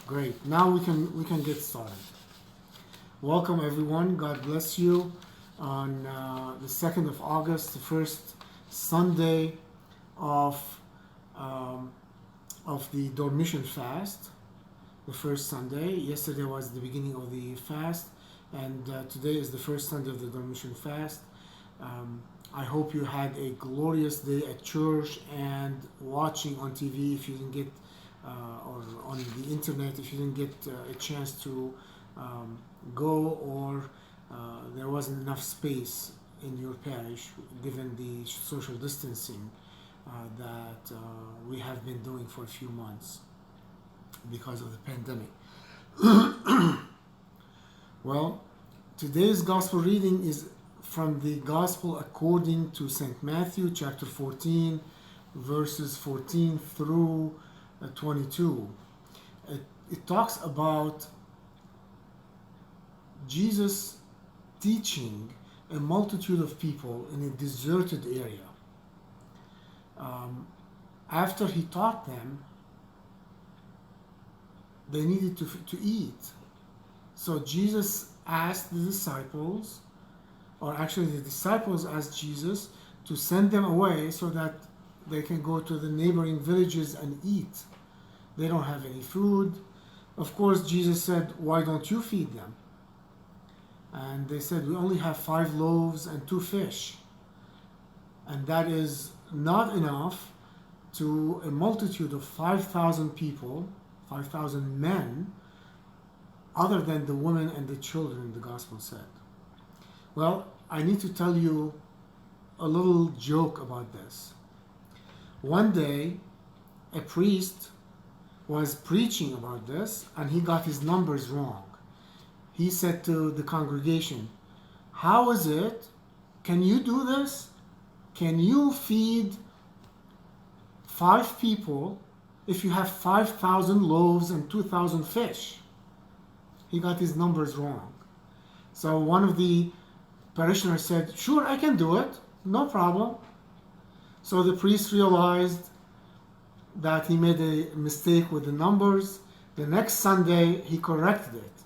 Great. Now we can get started. Welcome everyone. God bless you on the 2nd of August, the first Sunday of um, the Dormition fast. The first Sunday. Yesterday was the beginning of the fast, and today is the first Sunday of the Dormition fast. I hope you had a glorious day at church and watching on TV if you didn't get, or on the internet if you didn't get a chance to go, or there wasn't enough space in your parish given the social distancing that we have been doing for a few months because of the pandemic. Well, today's gospel reading is from the Gospel according to St. Matthew, chapter 14, verses 14 through 22. It talks about Jesus teaching a multitude of people in a deserted area. After he taught them, they needed to eat. So Jesus asked the disciples, or actually the disciples asked Jesus to send them away so that they can go to the neighboring villages and eat. They don't have any food. Of course, Jesus said, "Why don't you feed them?" And they said, "We only have 5 loaves and 2 fish." And that is not enough to a multitude of 5,000 people, 5,000 men, other than the women and the children, the gospel said. Well, I need to tell you a little joke about this. One day, a priest was preaching about this and he got his numbers wrong. He said to the congregation, "How is it? Can you do this? Can you feed 5 people if you have 5,000 loaves and 2,000 fish?" He got his numbers wrong. So one of the parishioners said, "Sure, I can do it. No problem." So the priest realized that he made a mistake with the numbers. The next Sunday, he corrected it.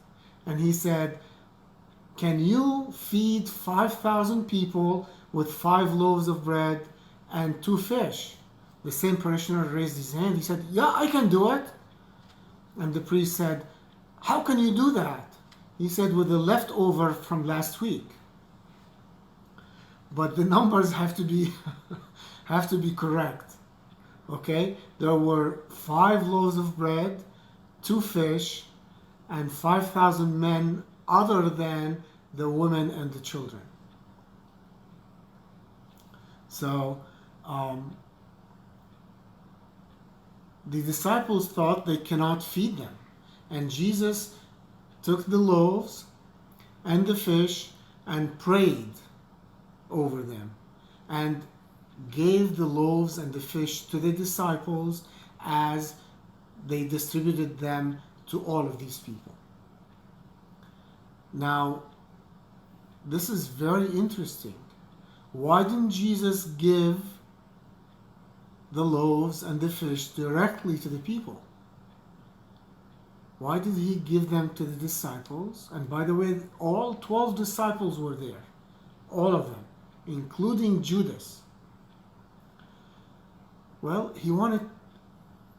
And he said, "Can you feed 5,000 people with 5 loaves of bread and 2 fish?" The same parishioner raised his hand. He said, "Yeah, I can do it." And the priest said, "How can you do that?" He said, "With the leftover from last week." But the numbers have to be have to be correct. Okay? There were 5 loaves of bread, 2 fish, and 5,000 men other than the women and the children. So the disciples thought they cannot feed them. And Jesus took the loaves and the fish and prayed over them and gave the loaves and the fish to the disciples as they distributed them to all of these people. Now, this is very interesting. Why didn't Jesus give the loaves and the fish directly to the people? Why did he give them to the disciples? And by the way, all 12 disciples were there. All of them, including Judas. Well, he wanted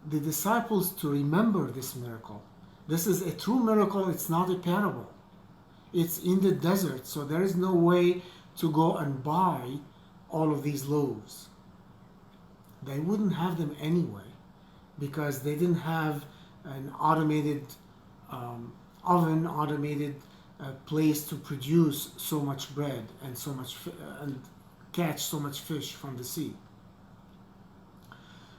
the disciples to remember this miracle. This is a true miracle. It's not a parable. It's in the desert, so there is no way to go and buy all of these loaves. They wouldn't have them anyway because they didn't have an automated oven, automated place to produce so much bread and so much and catch so much fish from the sea.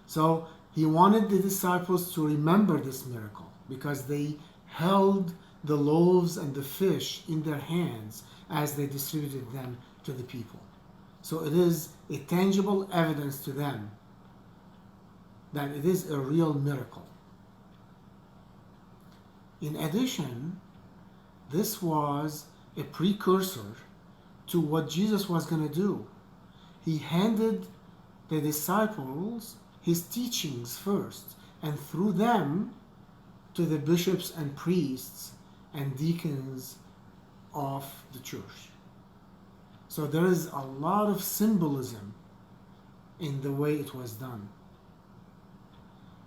So he wanted the disciples to remember this miracle because they held the loaves and the fish in their hands as they distributed them to the people. So it is a tangible evidence to them that it is a real miracle. In addition, this was a precursor to what Jesus was going to do. He handed the disciples his teachings first, and through them to the bishops and priests and deacons of the church. So there is a lot of symbolism in the way it was done.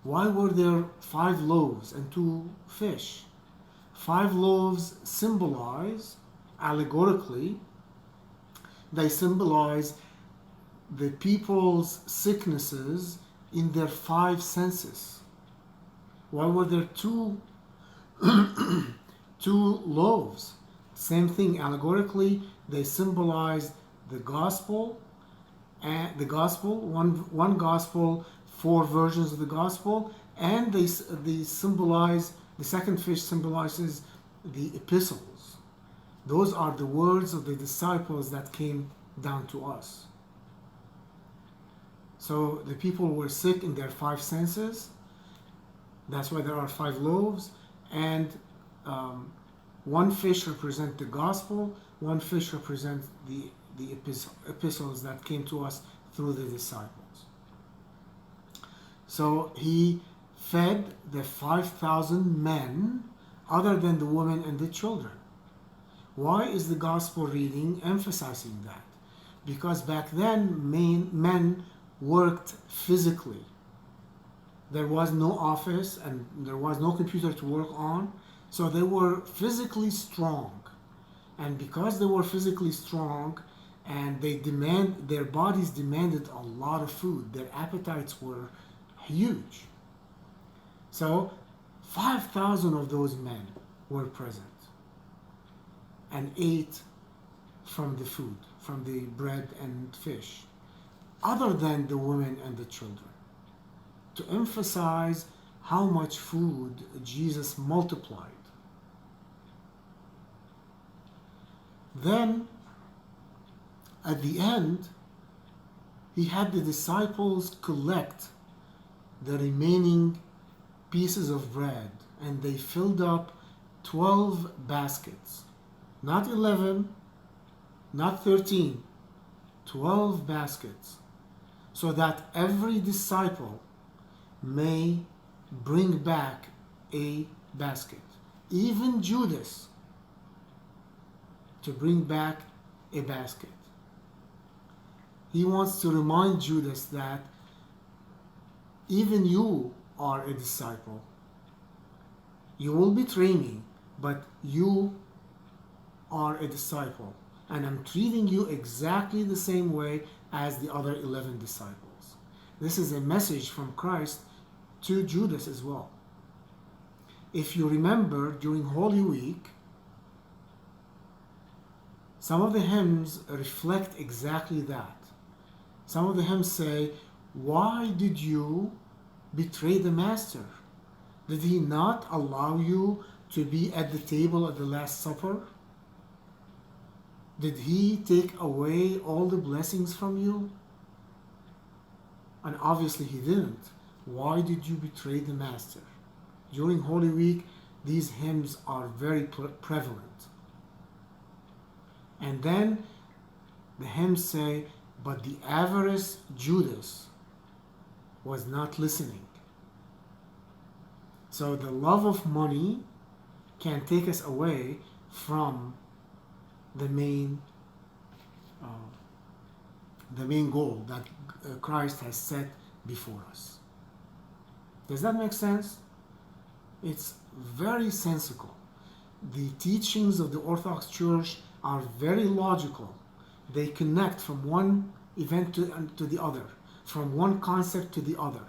Why were there 5 loaves and 2 fish? 5 loaves symbolize, allegorically, they symbolize the people's sicknesses in their 5 senses. Why were there 2 loaves? Same thing, allegorically, they symbolize the gospel, and one gospel, 4 versions of the gospel, and they symbolize, the second fish symbolizes the epistles. Those are the words of the disciples that came down to us. So the people were sick in their 5 senses. That's why there are 5 loaves, and 1 fish represents the gospel, 1 fish represents the epistles that came to us through the disciples. So he fed the 5,000 men other than the women and the children. Why is the gospel reading emphasizing that? Because back then men worked physically. There was no office and there was no computer to work on, so they were physically strong. And because they were physically strong and their bodies demanded a lot of food, their appetites were huge. So 5,000 of those men were present and ate from the food, from the bread and fish, other than the women and the children, to emphasize how much food Jesus multiplied. Then, at the end, he had the disciples collect the remaining pieces of bread, and they filled up 12 baskets. Not 11, not 13, 12 baskets, so that every disciple may bring back a basket. Even Judas to bring back a basket. He wants to remind Judas that even you are a disciple. You will betray me, but you are a disciple. And I'm treating you exactly the same way as the other 11 disciples. This is a message from Christ to Judas as well. If you remember, during Holy Week, some of the hymns reflect exactly that. Some of the hymns say, "Why did you betray the Master? Did he not allow you to be at the table at the Last Supper? Did he take away all the blessings from you?" And obviously he didn't. Why did you betray the Master? During Holy Week, these hymns are very prevalent. And then the hymns say, "But the avaricious Judas was not listening." So the love of money can take us away from the main goal that Christ has set before us. Does that make sense? It's very sensical. The teachings of the Orthodox Church are very logical. They connect from one event to the other, from one concept to the other.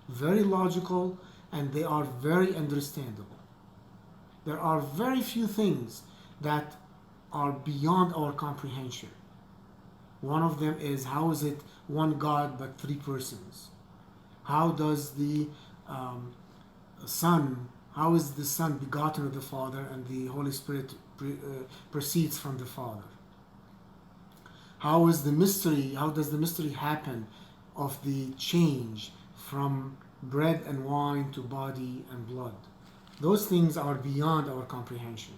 Very logical, and they are very understandable. There are very few things that are beyond our comprehension. One of them is, how is it one God but 3 persons? How does the Son, how is the Son begotten of the Father and the Holy Spirit proceeds from the Father? How does the mystery happen of the change from bread and wine to body and blood? Those things are beyond our comprehension.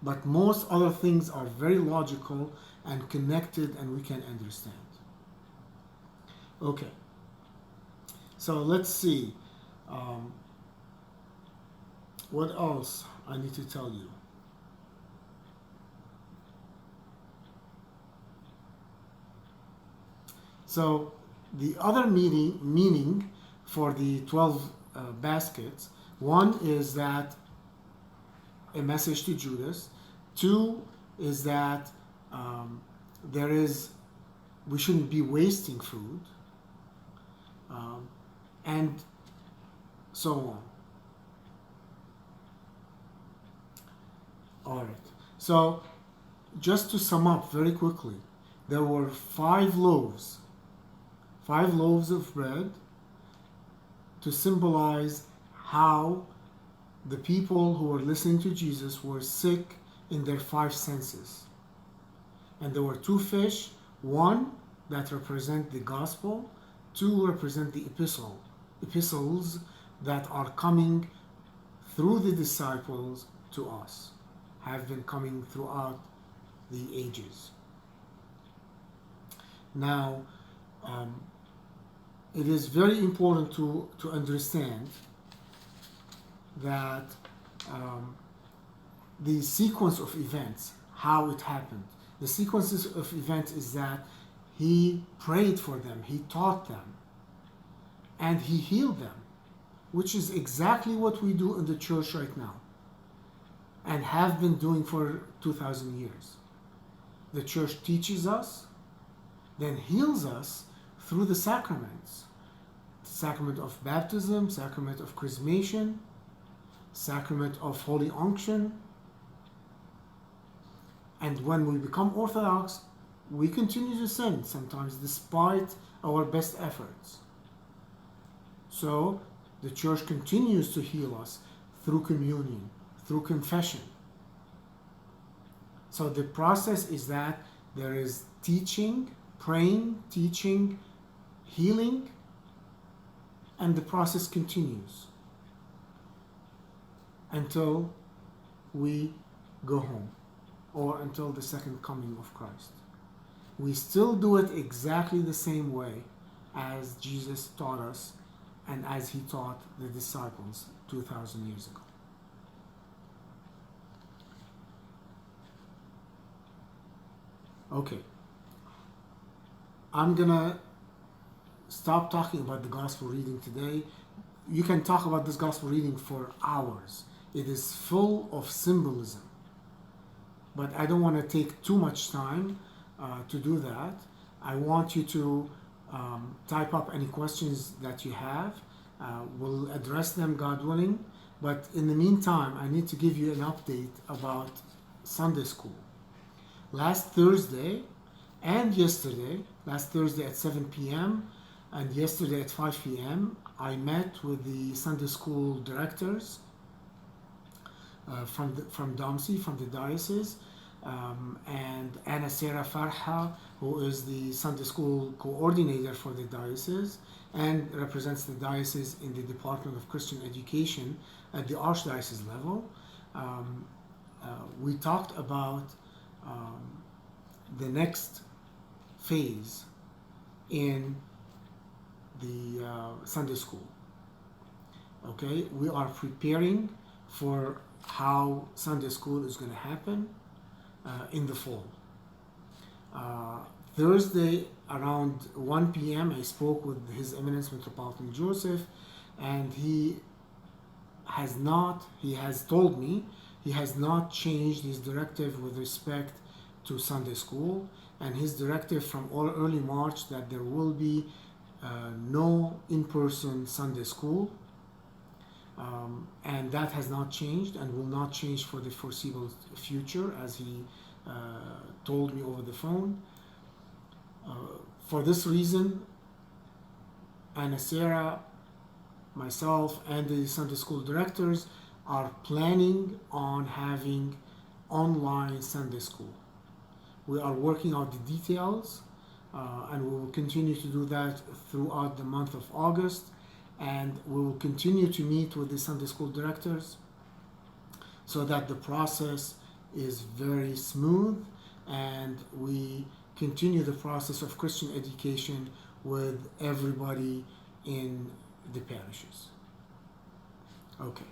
But most other things are very logical and connected, and we can understand. Okay. So let's see. What else I need to tell you? So the other meaning for the 12 baskets, one is that a message to Judas. Two is that there is, we shouldn't be wasting food, and so on. All right. So just to sum up very quickly, there were 5 loaves of bread to symbolize how the people who were listening to Jesus were sick in their 5 senses. And there were 2 fish, one that represent the gospel, 2 represent the epistles that are coming through the disciples to us, have been coming throughout the ages. Now, it is very important to understand that the sequence of events, how it happened. The sequences of events is that he prayed for them, he taught them, and he healed them, which is exactly what we do in the church right now and have been doing for 2,000 years. The church teaches us, then heals us through the sacraments. The sacrament of baptism, sacrament of chrismation, sacrament of holy unction. And when we become Orthodox, we continue to sin sometimes despite our best efforts. So the church continues to heal us through communion, through confession. So the process is that there is teaching, praying, teaching, healing, and the process continues until we go home or until the second coming of Christ. We still do it exactly the same way as Jesus taught us and as he taught the disciples 2,000 years ago. Okay, I'm gonna stop talking about the gospel reading today. You can talk about this gospel reading for hours. It is full of symbolism, but I don't want to take too much time to do that. I want you to type up any questions that you have. We'll address them, God willing. But in the meantime, I need to give you an update about Sunday school. Last Thursday and yesterday, last Thursday at 7 p.m. and yesterday at 5 p.m., I met with the Sunday school directors from DOMSE, from the diocese, and Anna Sarah Farha, who is the Sunday school coordinator for the diocese and represents the diocese in the Department of Christian Education at the Archdiocese level. We talked about the next phase in the Sunday school. Okay, we are preparing for how Sunday school is going to happen in the fall. Thursday around 1 p.m. I spoke with His Eminence Metropolitan Joseph, and he has told me he has not changed his directive with respect to Sunday school, and his directive from early March that there will be no in-person Sunday school, and that has not changed and will not change for the foreseeable future, as he told me over the phone. For this reason, Anna Sarah, myself, and the Sunday school directors are planning on having online Sunday school. We are working out the details, and we will continue to do that throughout the month of August, and we will continue to meet with the Sunday school directors so that the process is very smooth and we continue the process of Christian education with everybody in the parishes. Okay.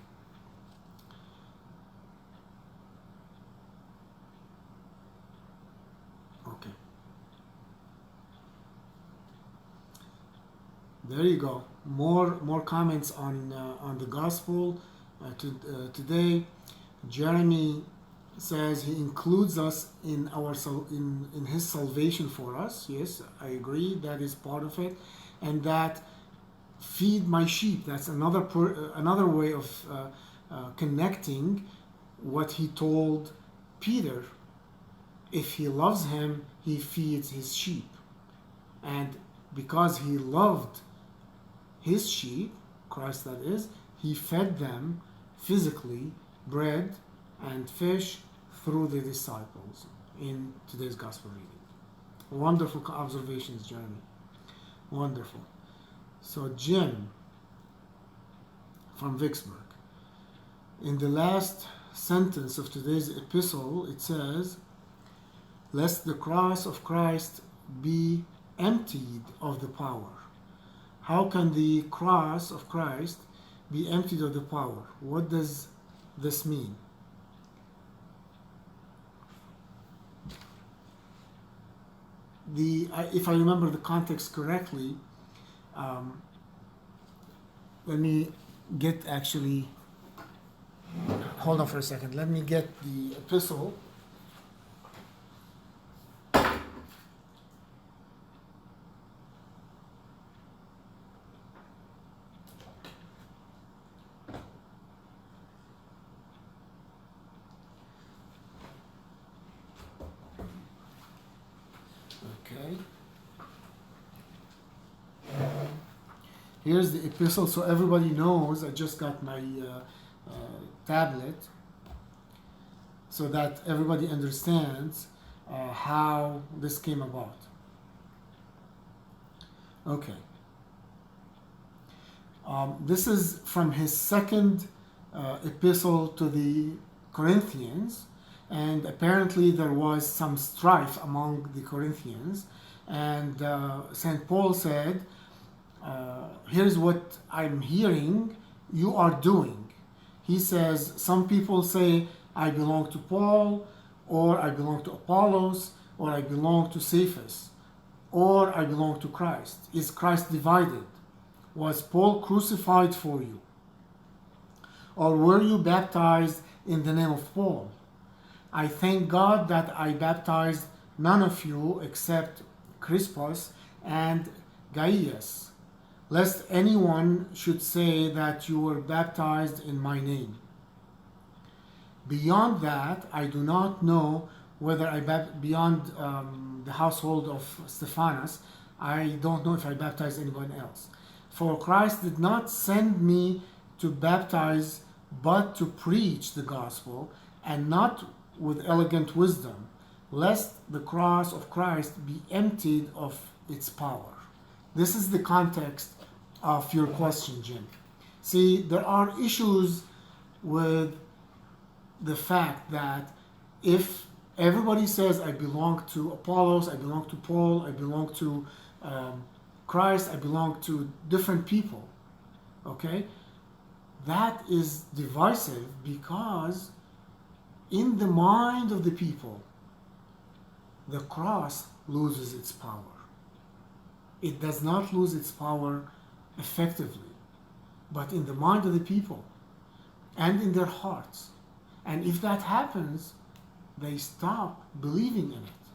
There you go. More comments on the gospel today. Jeremy says he includes us in in his salvation for us. Yes, I agree. That is part of it, and that feed my sheep. That's another way of connecting what he told Peter. If he loves him, he feeds his sheep, and because he loved his sheep, Christ that is, he fed them physically bread and fish through the disciples in today's gospel reading. Wonderful observations, Jeremy. Wonderful. So Jim from Vicksburg. In the last sentence of today's epistle, it says, lest the cross of Christ be emptied of the power. How can the cross of Christ be emptied of the power? What does this mean? If I remember the context correctly, let me get actually, hold on for a second, let me get the epistle. Okay. Here's the epistle, so everybody knows. I just got my tablet, so that everybody understands how this came about. Okay. This is from his second epistle to the Corinthians, and apparently there was some strife among the Corinthians, and St. Paul said, here's what I'm hearing you are doing. He says, some people say, I belong to Paul, or I belong to Apollos, or I belong to Cephas, or I belong to Christ. Is Christ divided? Was Paul crucified for you? Or were you baptized in the name of Paul? I thank God that I baptized none of you except Crispus and Gaius, lest anyone should say that you were baptized in my name. Beyond that, I do not know whether beyond the household of Stephanas, I don't know if I baptized anyone else. For Christ did not send me to baptize, but to preach the gospel, and not with elegant wisdom, lest the cross of Christ be emptied of its power. This is the context of your question, Jim. See, there are issues with the fact that if everybody says, I belong to Apollos, I belong to Paul, I belong to Christ, I belong to different people, okay? That is divisive because in the mind of the people, the cross loses its power. It does not lose its power effectively, but in the mind of the people and in their hearts. And if that happens, they stop believing in it.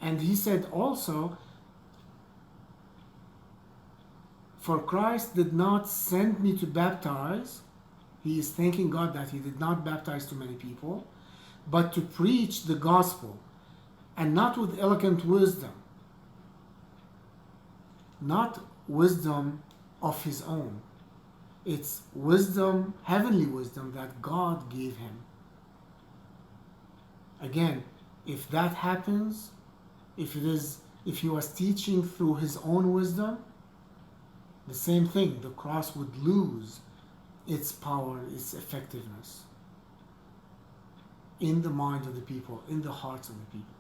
And he said also, for Christ did not send me to baptize. He is thanking God that he did not baptize too many people, but to preach the gospel, and not with elegant wisdom, not wisdom of his own. It's wisdom, heavenly wisdom that God gave him. Again, if that happens, if he was teaching through his own wisdom, the same thing, the cross would lose its power, its effectiveness in the mind of the people, in the hearts of the people.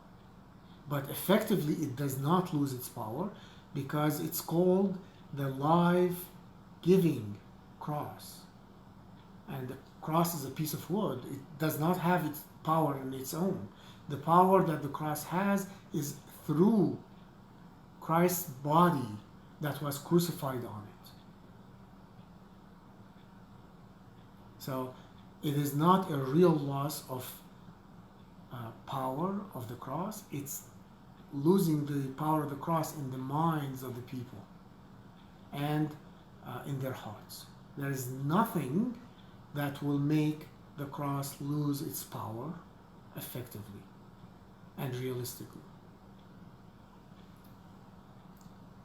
But effectively, it does not lose its power because it's called the life-giving cross. And the cross is a piece of wood. It does not have its power in its own. The power that the cross has is through Christ's body that was crucified on it. So it is not a real loss of power of the cross. It's losing the power of the cross in the minds of the people and in their hearts. There is nothing that will make the cross lose its power effectively and realistically.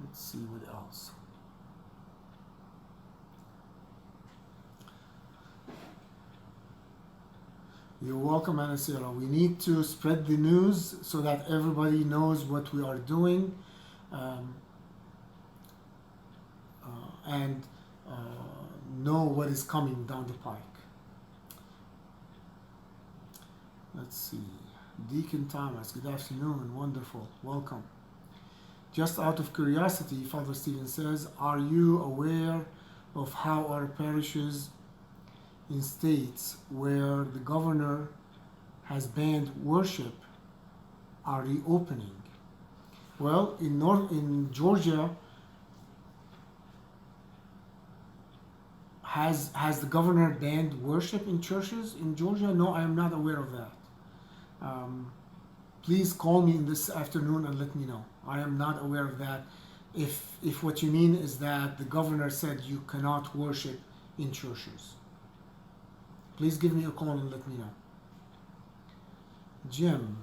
Let's see what else. You're welcome, Anasira. We need to spread the news so that everybody knows what we are doing and know what is coming down the pike. Let's see. Deacon Thomas, good afternoon. Wonderful. Welcome. Just out of curiosity, Father Stephen says, are you aware of how our parishes in states where the governor has banned worship are reopening? Well, in Georgia, has the governor banned worship in churches in Georgia? No, I am not aware of that. Please call me in this afternoon and let me know. I am not aware of that. If what you mean is that the governor said you cannot worship in churches, please give me a call and let me know. Jim.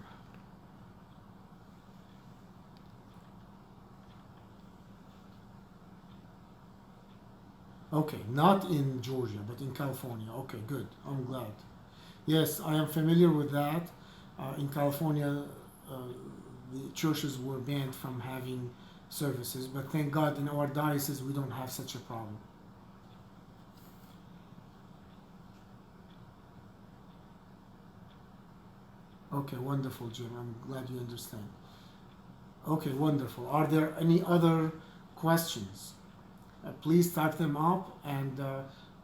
Okay, not in Georgia, but in California. Okay, good. I'm glad. Yes, I am familiar with that. In California, the churches were banned from having services, but thank God in our diocese we don't have such a problem. Okay, wonderful, Jim. I'm glad you understand. Okay, wonderful. Are there any other questions? Please type them up and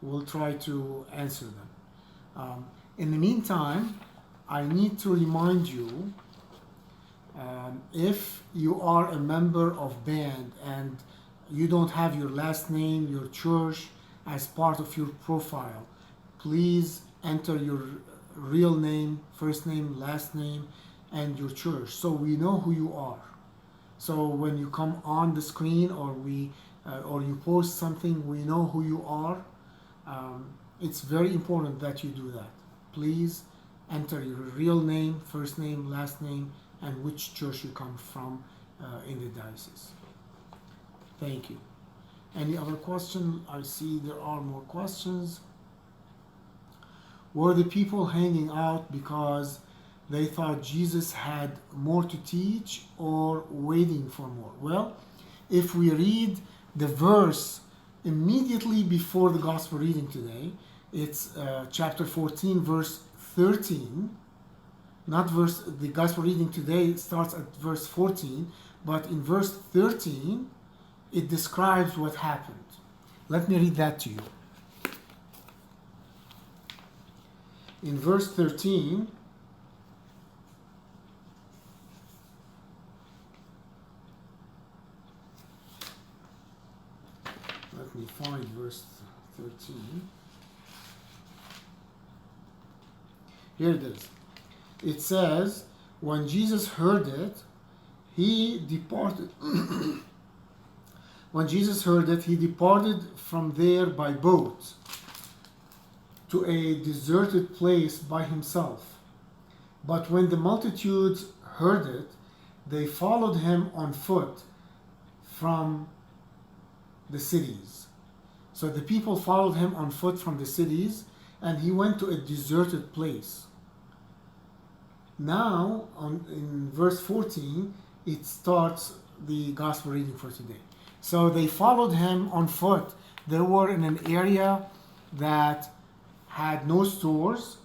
we'll try to answer them. In the meantime, I need to remind you, if you are a member of band and you don't have your last name, your church as part of your profile, please enter your real name, first name, last name, and your church, so we know who you are. So when you come on the screen or you post something, we know who you are. It's very important that you do that. Please enter your real name, first name, last name, and which church you come from in the diocese. Thank you. Any other question? I see there are more questions. Were the people hanging out because they thought Jesus had more to teach or waiting for more? Well, if we read the verse immediately before the gospel reading today, it's chapter 14, verse 13. The gospel reading today starts at verse 14, but in verse 13, it describes what happened. Let me read that to you. In verse 13, let me find verse 13. Here it is. It says, when Jesus heard it, he departed. When Jesus heard it, he departed from there by boat to a deserted place by himself. But when the multitudes heard it, they followed him on foot from the cities. So the people followed him on foot from the cities, and he went to a deserted place. Now, in verse 14, it starts the gospel reading for today. So they followed him on foot. They were in an area that had no stores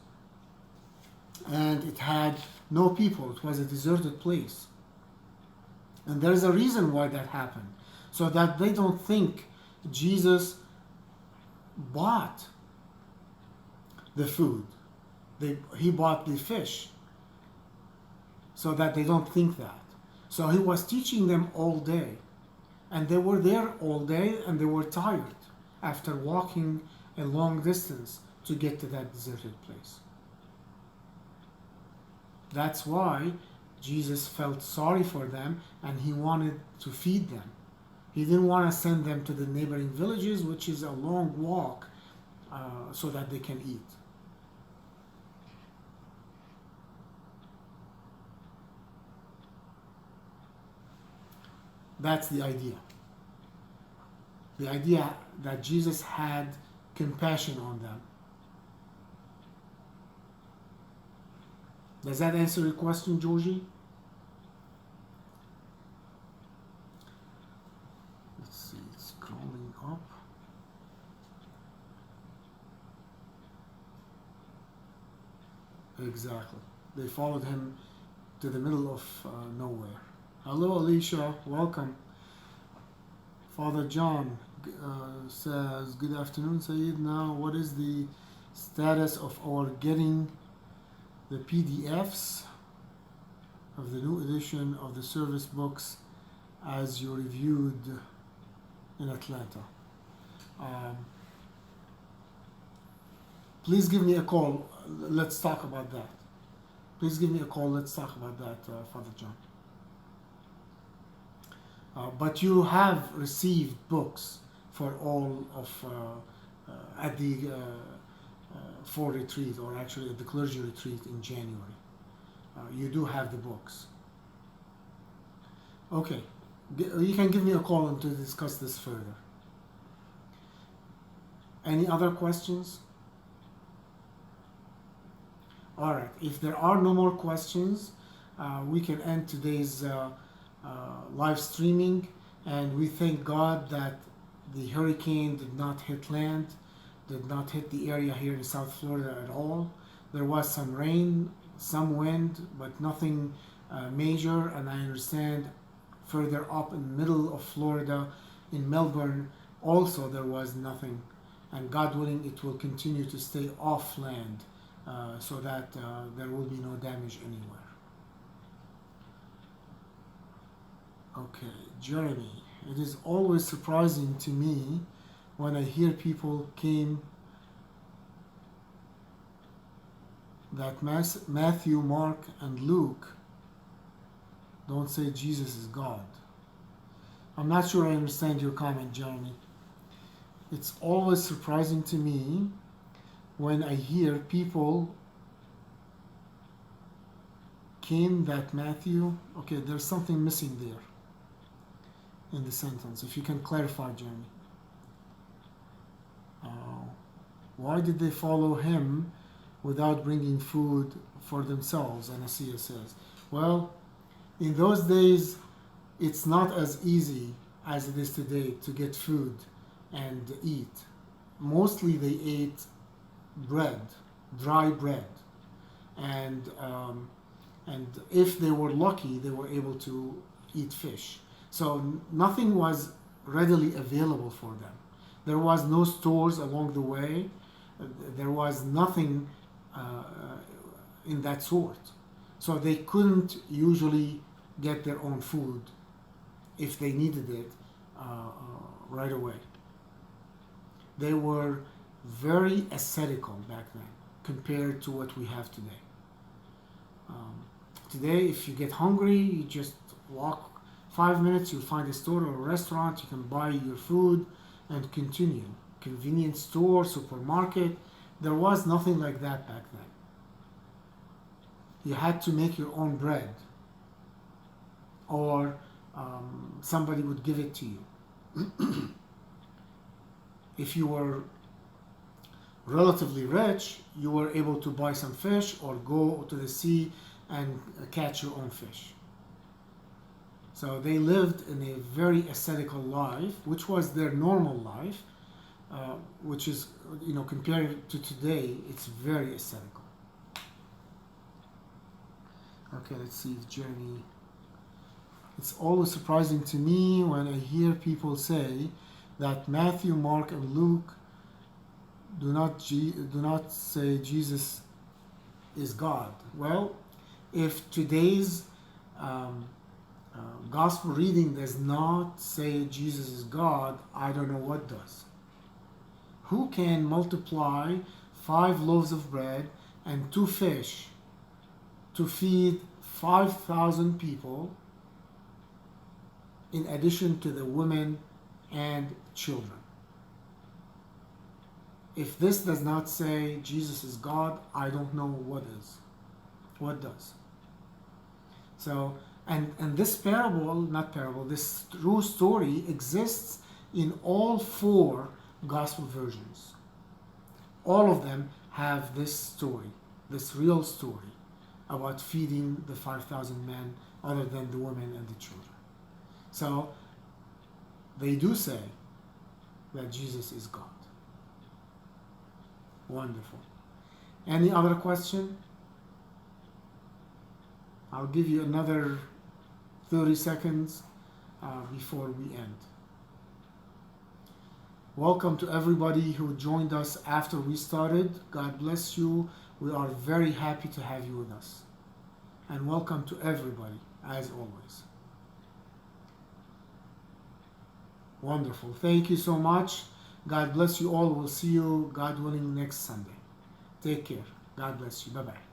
and it had no people. It was a deserted place. And there's a reason why that happened. So that they don't think Jesus bought the food. He bought the fish. So that they don't think that. So he was teaching them all day. And they were there all day and they were tired after walking a long distance to get to that deserted place. That's why Jesus felt sorry for them and he wanted to feed them. He didn't want to send them to the neighboring villages, which is a long walk, so that they can eat. That's the idea. The idea that Jesus had compassion on them. Does that answer your question, Georgie? Let's see, it's scrolling up. Exactly. They followed him to the middle of nowhere. Hello, Alicia. Welcome. Father John says, good afternoon, Saeed. Now, what is the status of our getting the PDFs of the new edition of the service books as you reviewed in Atlanta? Please give me a call. Let's talk about that. Please give me a call. Let's talk about that, Father John. But you have received books for all of at the fall retreat, or actually at the clergy retreat in January. You do have the books. Okay, you can give me a call and to discuss this further. Any other questions? All right, if there are no more questions, we can end today's live streaming, and we thank God that the hurricane did not hit land, did not hit the area here in South Florida at all. There was some rain, some wind, but nothing major. And I understand further up in the middle of Florida, in Melbourne, also there was nothing. And God willing, it will continue to stay off land so that there will be no damage anywhere. Okay, Jeremy, it is always surprising to me when I hear people claim that Matthew, Mark, and Luke don't say Jesus is God. I'm not sure I understand your comment, Jeremy. It's always surprising to me when I hear people claim that Matthew, okay, there's something missing there in the sentence. If you can clarify, Jeremy. Why did they follow him without bringing food for themselves? Anasia says. Well, in those days, it's not as easy as it is today to get food and eat. Mostly they ate bread, dry bread, and if they were lucky, they were able to eat fish. So nothing was readily available for them. There was no stores along the way. There was nothing in that sort. So they couldn't usually get their own food if they needed it right away. They were very ascetical back then compared to what we have today. Today, if you get hungry, you just walk 5 minutes, you'll find a store or a restaurant, you can buy your food and continue. Convenience store, supermarket, there was nothing like that back then. You had to make your own bread, or somebody would give it to you. If you were relatively rich, you were able to buy some fish or go to the sea and catch your own fish. So they lived in a very ascetical life, which was their normal life, which is, compared to today, it's very ascetical. Okay, let's see if Jeremy. It's always surprising to me when I hear people say that Matthew, Mark, and Luke do not say Jesus is God. Well, if today's gospel reading does not say Jesus is God, I don't know what does. Who can multiply 5 loaves of bread and 2 fish to feed 5,000 people in addition to the women and children? If this does not say Jesus is God, I don't know what is. What does? So, and this this true story exists in all 4 gospel versions. All of them have this story, this real story about feeding the 5,000 men other than the women and the children. So, they do say that Jesus is God. Wonderful. Any other question? I'll give you another 30 seconds before we end. Welcome to everybody who joined us after we started. God bless you. We are very happy to have you with us. And welcome to everybody, as always. Wonderful. Thank you so much. God bless you all. We'll see you, God willing, next Sunday. Take care. God bless you. Bye-bye.